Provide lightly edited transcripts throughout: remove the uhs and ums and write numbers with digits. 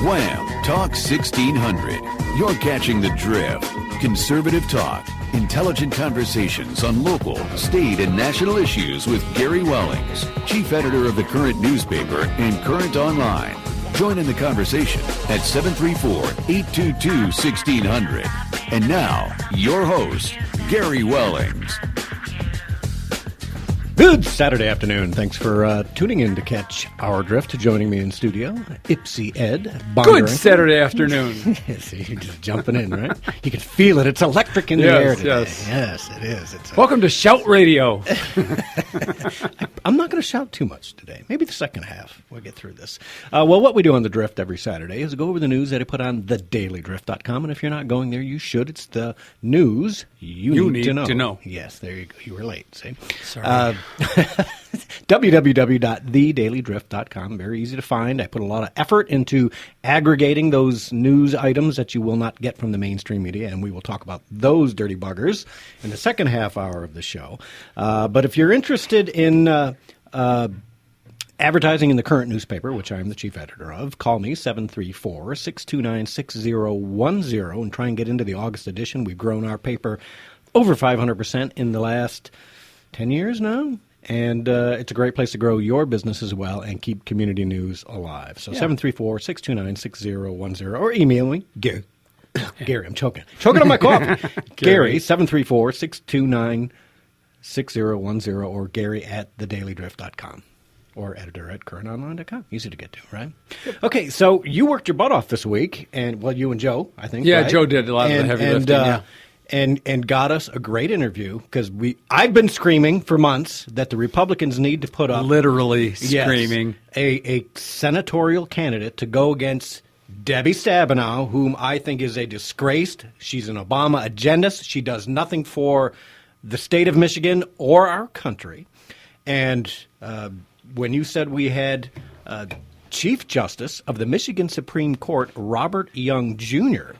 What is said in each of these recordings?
Wham! Talk 1600. You're catching the drift. Conservative talk. Intelligent conversations on local, state, and national issues with Gary Wellings, chief editor of the Current newspaper and Current Online. Join in the conversation at 734-822-1600. And now, your host, Gary Wellings. Good Saturday afternoon. Thanks for tuning in to catch our drift. Joining me in studio, Ipsy Ed. Bonderenka. Good Saturday afternoon. See, you're just jumping in, right? You can feel it. It's electric in the air today. Yes, it is. Welcome to Shout Radio. I'm not going to shout too much today. Maybe the second half. We'll get through this. Well, what we do on the Drift every Saturday is go over the news that I put on thedailydrift.com. And if you're not going there, you should. It's the news you need to know. Yes, there you go. You were late, see? Sorry. www.thedailydrift.com. Very easy to find. I put a lot of effort into aggregating those news items that you will not get from the mainstream media, and we will talk about those dirty buggers in the second half hour of the show. But if you're interested in advertising in the Current newspaper, which I'm the chief editor of, call me, 734-629-6010, and try and get into the August edition. We've grown our paper over 500% in the last 10 years now, and it's a great place to grow your business as well and keep community news alive. So 734-629-6010, or email me, Gary, I'm choking on my coffee. Gary, 734-629-6010, or Gary at thedailydrift.com. Or editor at currentonline.com. Easy to get to, right? Yep. Okay, so you worked your butt off this week, and you and Joe, I think. Yeah, right? Joe did a lot of the heavy lifting. And got us a great interview because I've been screaming for months that the Republicans need to put up literally screaming a senatorial candidate to go against Debbie Stabenow, whom I think is a disgraced. She's an Obama agendist. She does nothing for the state of Michigan or our country. And when you said we had Chief Justice of the Michigan Supreme Court, Robert Young Jr.,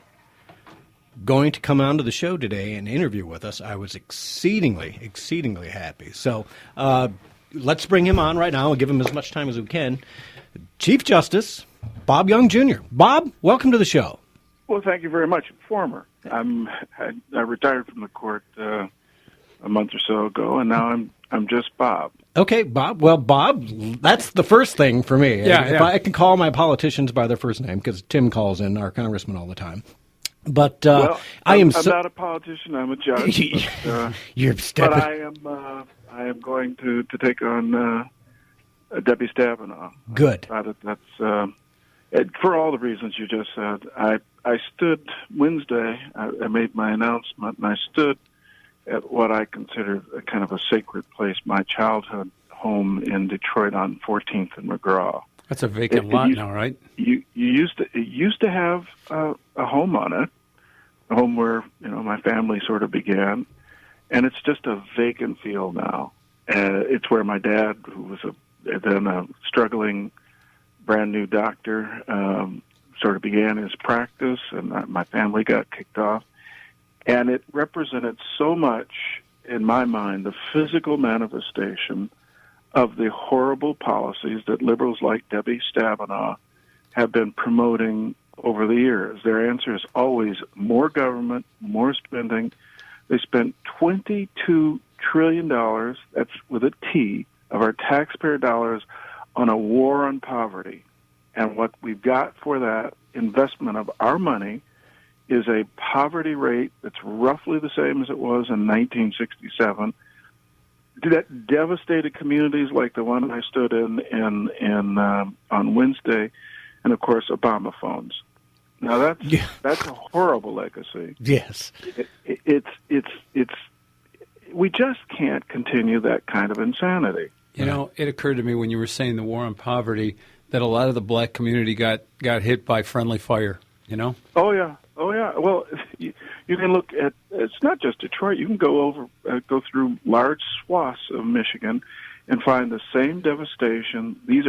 going to come onto the show today and interview with us, I was exceedingly happy. So let's bring him on right now and give him as much time as we can. Chief Justice Bob Young Jr. Bob, welcome to the show. Well, thank you very much. Former. I retired from the court a month or so ago, and now I'm just Bob. Okay, Bob. Well, Bob, that's the first thing for me. If I can call my politicians by their first name, because Tim calls in, our congressman, all the time. But I'm not a politician. I'm a judge. You're stepping. But I am going to take on Debbie Stabenow. Good. That's for all the reasons you just said. I stood Wednesday. I made my announcement, and I stood at what I consider a kind of a sacred place, my childhood home in Detroit on 14th and McGraw. That's a vacant lot now, right? It used to have a home on it, a home where my family sort of began, and it's just a vacant field now. It's where my dad, who was then a struggling brand new doctor, sort of began his practice, and my family got kicked off, and it represented so much in my mind the physical manifestation of the horrible policies that liberals like Debbie Stabenow have been promoting over the years. Their answer is always more government, more spending. They spent $22 trillion, that's with a T, of our taxpayer dollars on a war on poverty. And what we've got for that investment of our money is a poverty rate that's roughly the same as it was in 1967. That devastated communities like the one I stood in on Wednesday, and of course Obama phones. Now that's a horrible legacy. Yes, it's we just can't continue that kind of insanity. It occurred to me when you were saying the war on poverty that a lot of the black community got hit by friendly fire. Oh yeah. Well, you can look at, it's not just Detroit. You can go through large swaths of Michigan and find the same devastation. These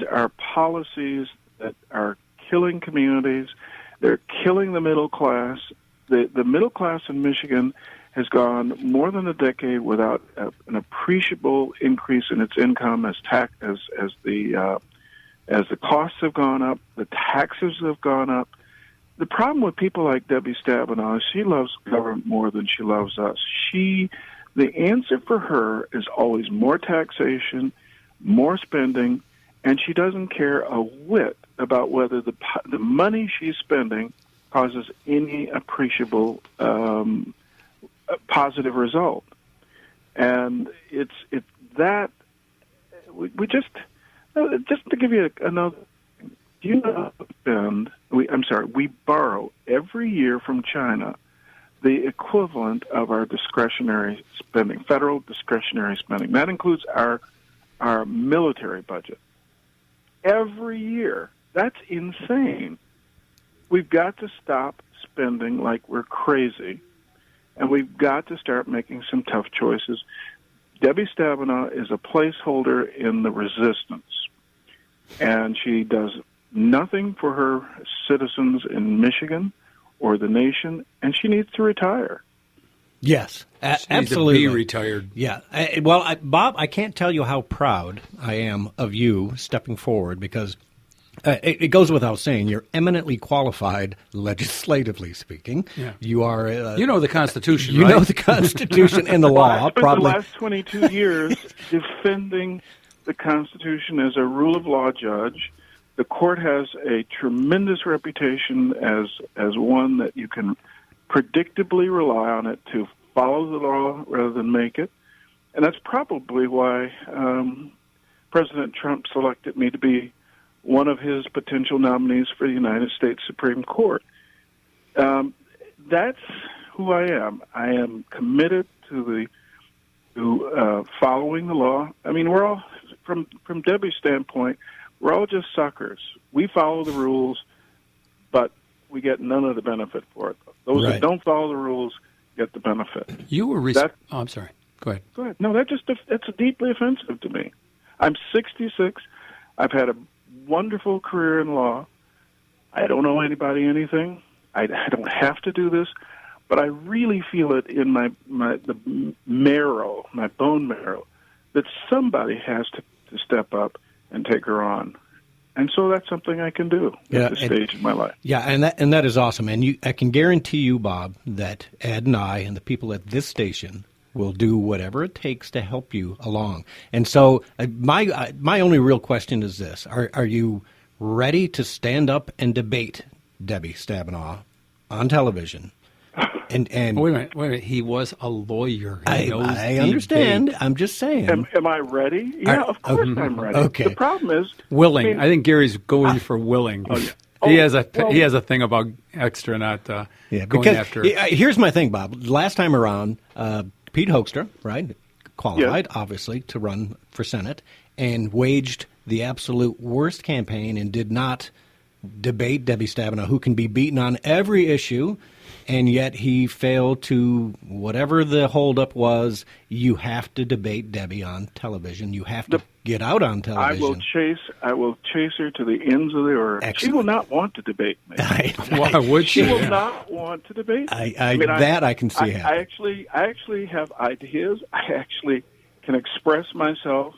are policies that are killing communities. They're killing the middle class. The middle class in Michigan has gone more than a decade without an appreciable increase in its income as the as the costs have gone up, the taxes have gone up. The problem with people like Debbie Stabenow is she loves government more than she loves us. The answer for her is always more taxation, more spending, and she doesn't care a whit about whether the money she's spending causes any appreciable positive result. And it's that we just to give you another. Do you know we borrow every year from China the equivalent of our discretionary spending, federal discretionary spending. That includes our military budget. Every year. That's insane. We've got to stop spending like we're crazy, and we've got to start making some tough choices. Debbie Stabenow is a placeholder in the resistance, and she does nothing for her citizens in Michigan or the nation, and she needs to retire. Yes, absolutely. Needs to be retired. Yeah. Bob, I can't tell you how proud I am of you stepping forward because it goes without saying you're eminently qualified, legislatively speaking. Yeah. You are. You know the Constitution, you right? know the Constitution and the law. I spent probably the last 22 years defending the Constitution as a rule of law judge. The court has a tremendous reputation as one that you can predictably rely on it to follow the law rather than make it. And that's probably why President Trump selected me to be one of his potential nominees for the United States Supreme Court. That's who I am. I am committed to following the law. I mean, we're all, from Debbie's standpoint, we're all just suckers. We follow the rules, but we get none of the benefit for it. Those Right. that don't follow the rules get the benefit. You were I'm sorry. Go ahead. Go ahead. No, that's deeply offensive to me. I'm 66. I've had a wonderful career in law. I don't owe anybody anything. I don't have to do this, but I really feel it in the marrow, my bone marrow, that somebody has to step up and take her on. And so that's something I can do at this stage of my life. Yeah, and that is awesome. And I can guarantee you, Bob, that Ed and I and the people at this station will do whatever it takes to help you along. And so my only real question is this. Are you ready to stand up and debate Debbie Stabenow on television? And wait a minute. He was a lawyer. I understand. I'm just saying. Am I ready? Yeah, of course I'm ready. Okay. The problem is willing. I think Gary's going for willing. Oh, yeah. He has a thing about extra, not going after. Here's my thing, Bob. Last time around, Pete Hoekstra, right, qualified, obviously, to run for Senate, and waged the absolute worst campaign and did not debate Debbie Stabenow, who can be beaten on every issue, and yet he failed to, whatever the holdup was, you have to debate Debbie on television. You have to get out on television. I will chase her to the ends of the earth. Excellent. She will not want to debate me. Why would she? She will not want to debate me. I can see happening. I actually have ideas. I actually can express myself.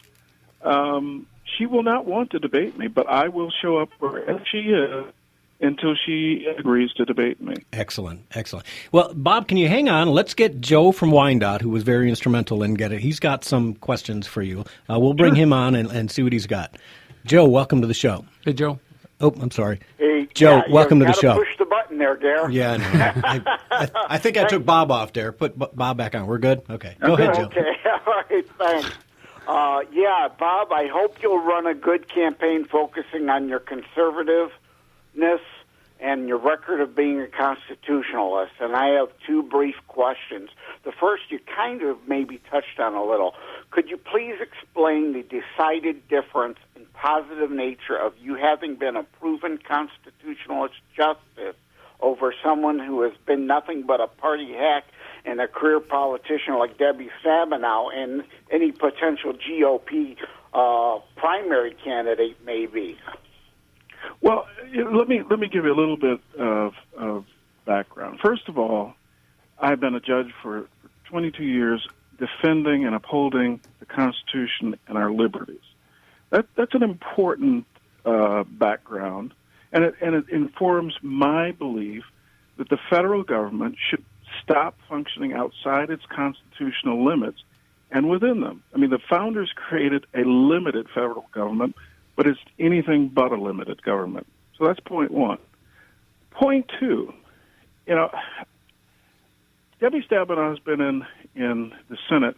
She will not want to debate me, but I will show up wherever she is until she agrees to debate me. Excellent. Well, Bob, can you hang on? Let's get Joe from Wyandotte, who was very instrumental in getting it. He's got some questions for you. We'll bring him on and see what he's got. Joe, welcome to the show. Hey, Joe. Oh, I'm sorry. Hey, Joe, welcome to the show. Push the button there, Gare. Yeah, no, I think I took Bob off there. Put Bob back on. We're good? Okay. Go ahead, Joe. Okay, all right, thanks. Bob, I hope you'll run a good campaign focusing on your conservativeness and your record of being a constitutionalist. And I have two brief questions. The first you kind of maybe touched on a little. Could you please explain the decided difference in positive nature of you having been a proven constitutionalist justice over someone who has been nothing but a party hack and a career politician like Debbie Stabenow and any potential GOP primary candidate may be? Well, let me give you a little bit of background. First of all, I've been a judge for 22 years defending and upholding the Constitution and our liberties. That's an important background, and it informs my belief that the federal government should stop functioning outside its constitutional limits and within them. I mean, the founders created a limited federal government, but it's anything but a limited government. So that's point one. Point two, Debbie Stabenow has been in the Senate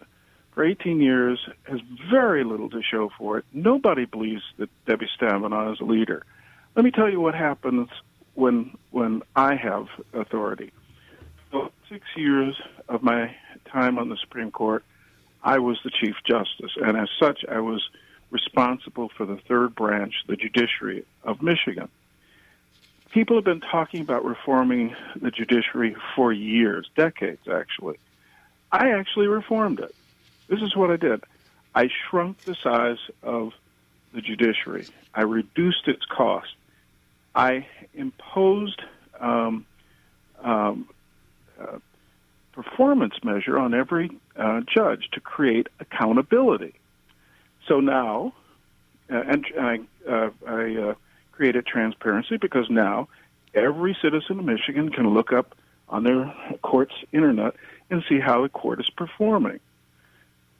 for 18 years, has very little to show for it. Nobody believes that Debbie Stabenow is a leader. Let me tell you what happens when I have authority. For 6 years of my time on the Supreme Court, I was the Chief Justice, and as such, I was responsible for the third branch, the judiciary of Michigan. People have been talking about reforming the judiciary for years, decades actually. I actually reformed it. This is what I did. I shrunk the size of the judiciary. I reduced its cost. I imposed performance measure on every judge to create accountability. So now, and I created transparency because now every citizen of Michigan can look up on their court's internet and see how the court is performing.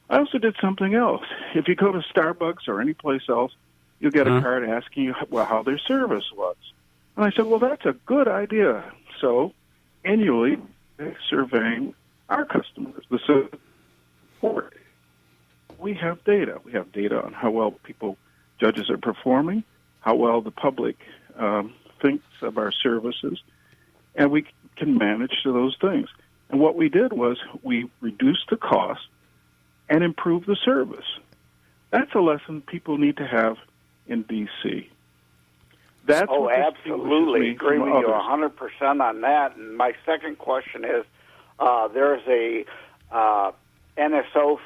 I also did something else. If you go to Starbucks or any place else, you'll get a card asking you how their service was. And I said, well, that's a good idea. So annually, they're surveying our customers, the court. We have data. We have data on how well judges are performing, how well the public thinks of our services, and we can manage to those things. And what we did was we reduced the cost and improved the service. That's a lesson people need to have in D.C. That's absolutely. Agree with you 100% on that. And my second question is, there's a NSO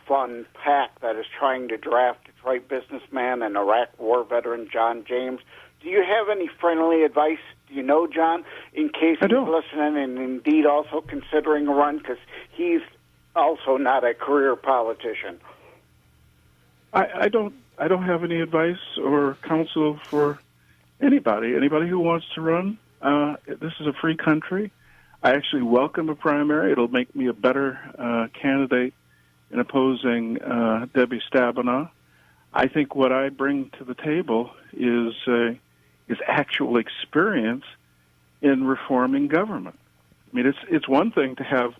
fund PAC that is trying to draft Detroit businessman and Iraq War veteran John James. Do you have any friendly advice? Do you know John, in case he's listening and indeed also considering a run? Because he's also not a career politician. I don't have any advice or counsel for anybody who wants to run. This is a free country. I actually welcome a primary. It'll make me a better candidate in opposing Debbie Stabenow. I think what I bring to the table is actual experience in reforming government. I mean, it's one thing to have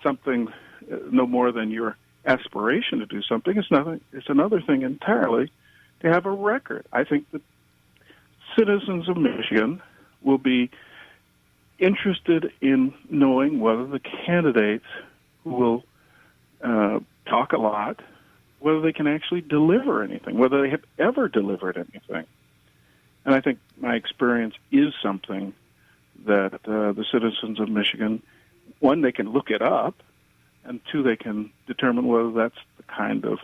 something no more than your aspiration to do something. It's another thing entirely to have a record. I think that citizens of Michigan will be interested in knowing whether the candidates who will talk a lot, whether they can actually deliver anything, whether they have ever delivered anything. And I think my experience is something that the citizens of Michigan, one, they can look it up, and two, they can determine whether that's the kind of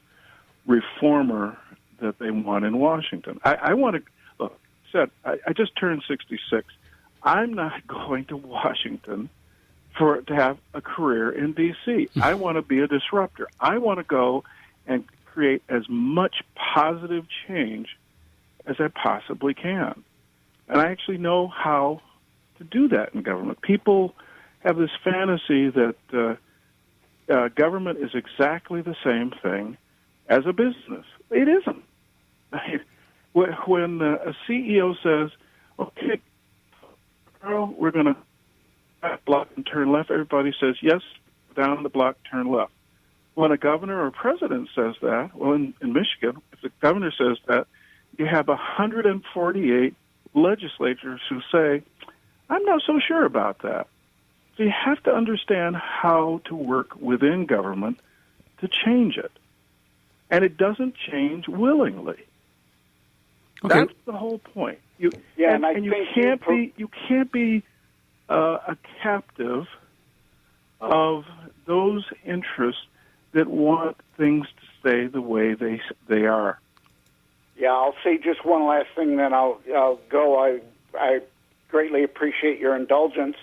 reformer that they want in Washington. I want to, look, I just turned 66. I'm not going to Washington to have a career in D.C. I want to be a disruptor. I want to go and create as much positive change as I possibly can. And I actually know how to do that in government. People have this fantasy that government is exactly the same thing as a business. It isn't. When a CEO says, okay, Carl, we're going to block and turn left, everybody says, yes, down the block, turn left. When a governor or president says that, well, in Michigan, if the governor says that, you have 148 legislators who say, I'm not so sure about that. So you have to understand how to work within government to change it. And it doesn't change willingly. Okay. That's the whole point. You can't be a captive of those interests that want things to stay the way they are. Yeah, I'll say just one last thing, then I'll go. I greatly appreciate your indulgence.